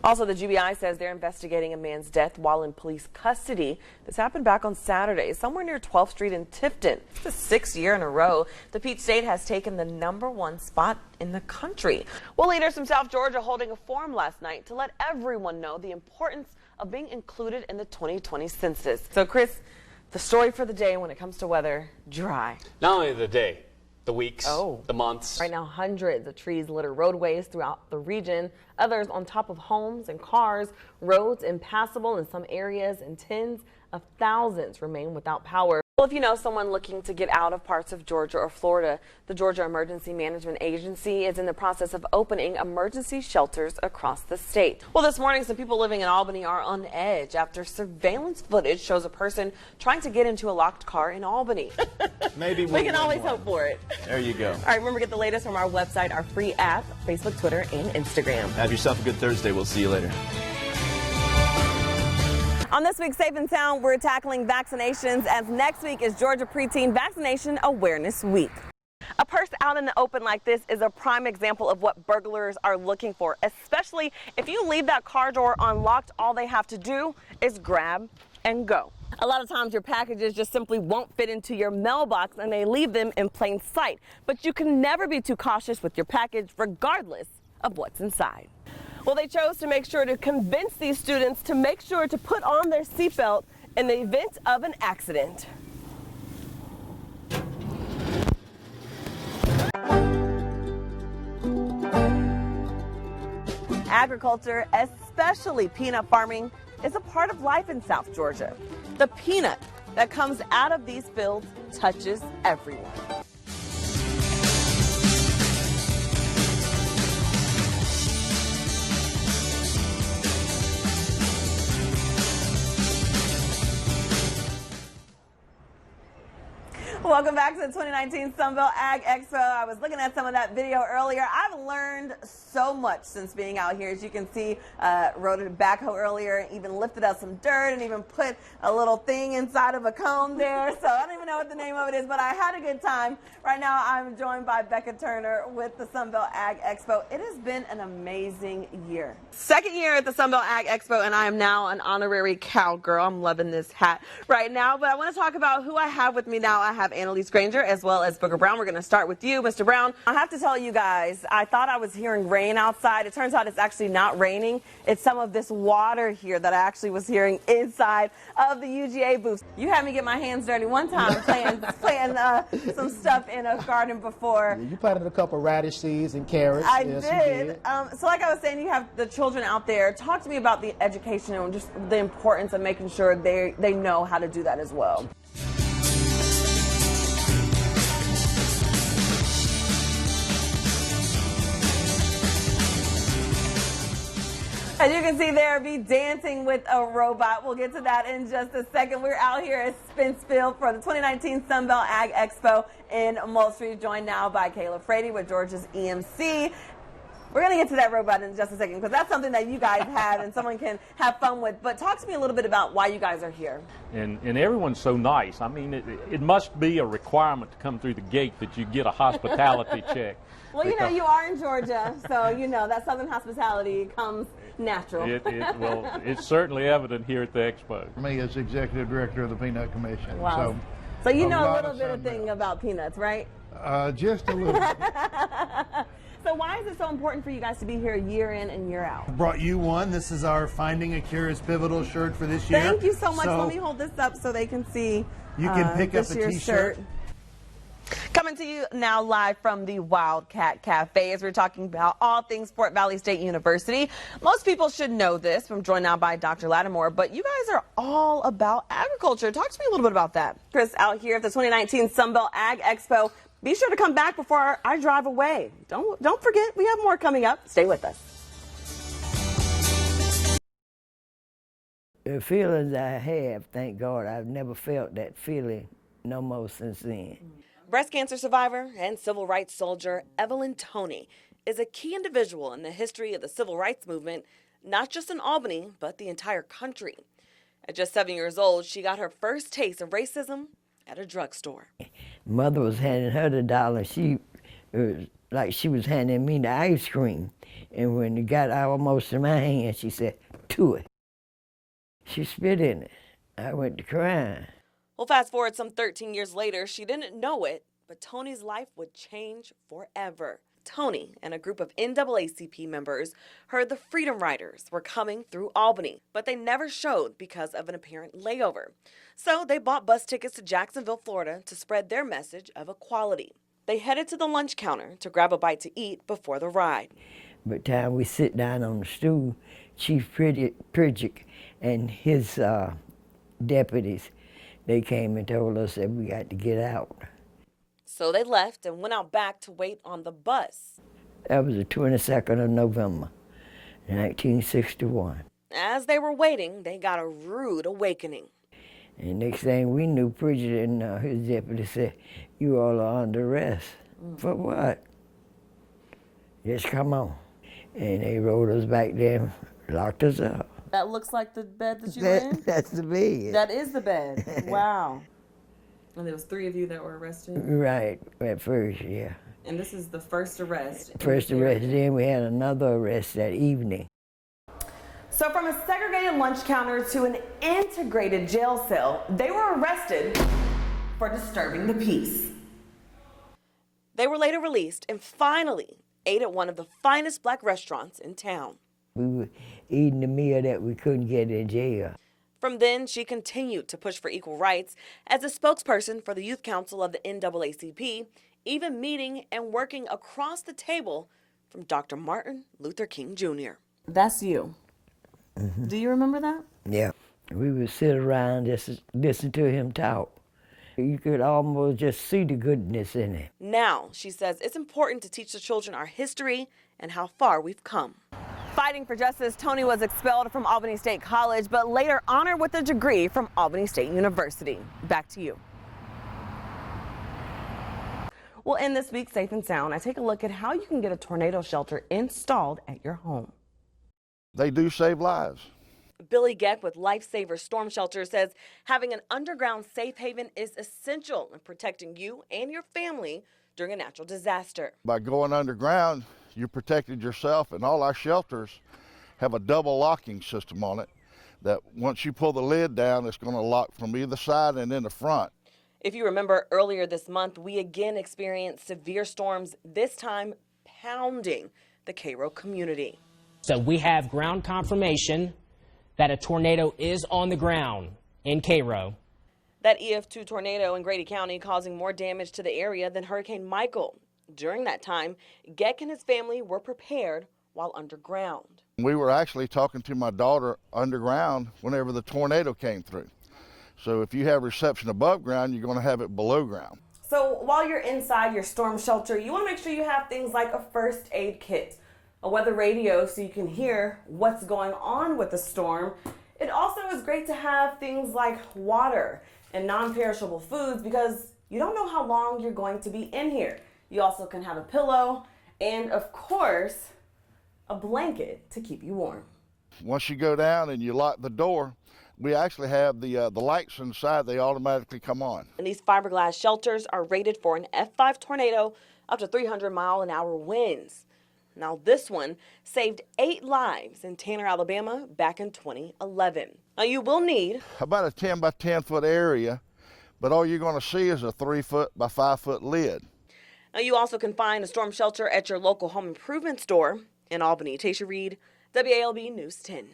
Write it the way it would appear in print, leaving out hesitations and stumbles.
Also, the GBI says they're investigating a man's death while in police custody. This happened back on Saturday, somewhere near 12th Street in Tifton. It's the 6th year in a row the Peach State has taken the #1 spot in the country. Well, leaders from South Georgia holding a forum last night to let everyone know the importance of being included in the 2020 census. So, Chris, the story for the day when it comes to weather, dry. Not only the day, the weeks, the months. Right now, hundreds of trees litter roadways throughout the region. Others on top of homes and cars. Roads impassable in some areas, and tens of thousands remain without power. Well, if you know someone looking to get out of parts of Georgia or Florida, the Georgia Emergency Management Agency is in the process of opening emergency shelters across the state. Well, this morning, some people living in Albany are on edge after surveillance footage shows a person trying to get into a locked car in Albany. Maybe we can always hope for it. There you go. All right, remember, get the latest from our website, our free app, Facebook, Twitter, and Instagram. Have yourself a good Thursday. We'll see you later. On this week's Safe and Sound, we're tackling vaccinations, as next week is Georgia Preteen Vaccination Awareness Week. A purse out in the open like this is a prime example of what burglars are looking for, especially if you leave that car door unlocked. All they have to do is grab and go. A lot of times your packages just simply won't fit into your mailbox and they leave them in plain sight. But you can never be too cautious with your package, regardless of what's inside. Well, they chose to make sure to convince these students to make sure to put on their seatbelt in the event of an accident. Agriculture, especially peanut farming, is a part of life in South Georgia. The peanut that comes out of these fields touches everyone. Welcome back to the 2019 Sunbelt Ag Expo. I was looking at some of that video earlier. I've learned so much since being out here. As you can see, rode a backhoe earlier, even lifted up some dirt and even put a little thing inside of a cone there. So I don't even know what the name of it is, but I had a good time. Right now, I'm joined by Becca Turner with the Sunbelt Ag Expo. It has been an amazing year. Second year at the Sunbelt Ag Expo, and I am now an honorary cowgirl. I'm loving this hat right now, but I want to talk about who I have with me now. I have Annalise Granger as well as Booker Brown. We're going to start with you, Mr. Brown. I have to tell you guys, I thought I was hearing rain outside. It turns out it's actually not raining. It's some of this water here that I actually was hearing inside of the UGA booth. You had me get my hands dirty one time playing some stuff in a garden before. You planted a couple radish seeds and carrots. I yes, did. So like I was saying, you have the children out there. Talk to me about the education and just the importance of making sure they know how to do that as well. As you can see there, be dancing with a robot. We'll get to that in just a second. We're out here at Spencefield for the 2019 Sunbelt Ag Expo in Moultrie, joined now by Kayla Frady with Georgia's EMC. We're going to get to that robot in just a second because that's something that you guys have and someone can have fun with. But talk to me a little bit about why you guys are here. And everyone's so nice. I mean, it must be a requirement to come through the gate that you get a hospitality check. Well, you know, you are in Georgia, so you know that Southern hospitality comes natural. Well, it's certainly evident here at the expo. Me as executive director of the Peanut Commission. Wow. So you know a little bit of thing about peanuts, right? Just a little bit. So why is it so important for you guys to be here year in and year out? Brought you one. This is our Finding a Cure is Pivotal shirt for this year. Thank you so much. Let me hold this up so they can see. You can pick up a t-shirt. Coming to you now live from the Wildcat Cafe as we're talking about all things Fort Valley State University. Most people should know this. I'm joined now by Dr. Lattimore, but you guys are all about agriculture. Talk to me a little bit about that. Chris, out here at the 2019 Sunbelt Ag Expo. Be sure to come back before I drive away. Don't forget, we have more coming up. Stay with us. The feelings I have, thank God, I've never felt that feeling no more since then. Breast cancer survivor and civil rights soldier Evelyn Toney is a key individual in the history of the civil rights movement, not just in Albany, but the entire country. At just 7 years old, she got her first taste of racism at a drugstore. Mother was handing her the dollar. She was like she was handing me the ice cream. And when it got almost in my hand, she said, "To it." She spit in it. I went to crying. Well, fast forward some 13 years later, she didn't know it, but Toney's life would change forever. Toney and a group of NAACP members heard the Freedom Riders were coming through Albany, but they never showed because of an apparent layover. So they bought bus tickets to Jacksonville, Florida to spread their message of equality. They headed to the lunch counter to grab a bite to eat before the ride. By the time we sit down on the stool, Chief Pridgick and his deputies, they came and told us that we got to get out. So they left and went out back to wait on the bus. That was the 22nd of November, 1961. As they were waiting, they got a rude awakening. And next thing we knew, Pridgick and his deputy said, "You all are under arrest." For what? Just come on. And they rolled us back there, locked us up. That looks like the bed that you were in? That's the bed. That is the bed. Wow. And there was 3 of you that were arrested? Right, at first, yeah. And this is the first arrest? First arrest, then we had another arrest that evening. So from a segregated lunch counter to an integrated jail cell, they were arrested for disturbing the peace. They were later released and finally ate at one of the finest black restaurants in town. We were eating the meal that we couldn't get in jail. From then, she continued to push for equal rights as a spokesperson for the Youth Council of the NAACP, even meeting and working across the table from Dr. Martin Luther King Jr. That's you. Mm-hmm. Do you remember that? Yeah. We would sit around just listen to him talk. You could almost just see the goodness in it. Now, she says it's important to teach the children our history and how far we've come. Fighting for justice, Toney was expelled from Albany State College, but later honored with a degree from Albany State University. Back to you. Well, in this week's Safe and Sound, I take a look at how you can get a tornado shelter installed at your home. They do save lives. Billy Geck with Lifesaver Storm Shelter says having an underground safe haven is essential in protecting you and your family during a natural disaster. By going underground, you protected yourself, and all our shelters have a double locking system on it that once you pull the lid down, it's going to lock from either side and in the front. If you remember earlier this month, we again experienced severe storms, this time pounding the Cairo community. So we have ground confirmation that a tornado is on the ground in Cairo. That EF2 tornado in Grady County causing more damage to the area than Hurricane Michael. During that time, Geck and his family were prepared while underground. We were actually talking to my daughter underground whenever the tornado came through. So if you have reception above ground, you're going to have it below ground. So while you're inside your storm shelter, you want to make sure you have things like a first aid kit, a weather radio so you can hear what's going on with the storm. It also is great to have things like water and non-perishable foods because you don't know how long you're going to be in here. You also can have a pillow and, of course, a blanket to keep you warm. Once you go down and you lock the door, we actually have the lights inside. They automatically come on. And these fiberglass shelters are rated for an F5 tornado up to 300-mile-an-hour winds. Now, this one saved 8 lives in Tanner, Alabama back in 2011. Now, you will need about a 10 by 10 foot area, but all you're going to see is a 3 foot by 5 foot lid. Now, you also can find a storm shelter at your local home improvement store in Albany. Tasha Reed, WALB News 10.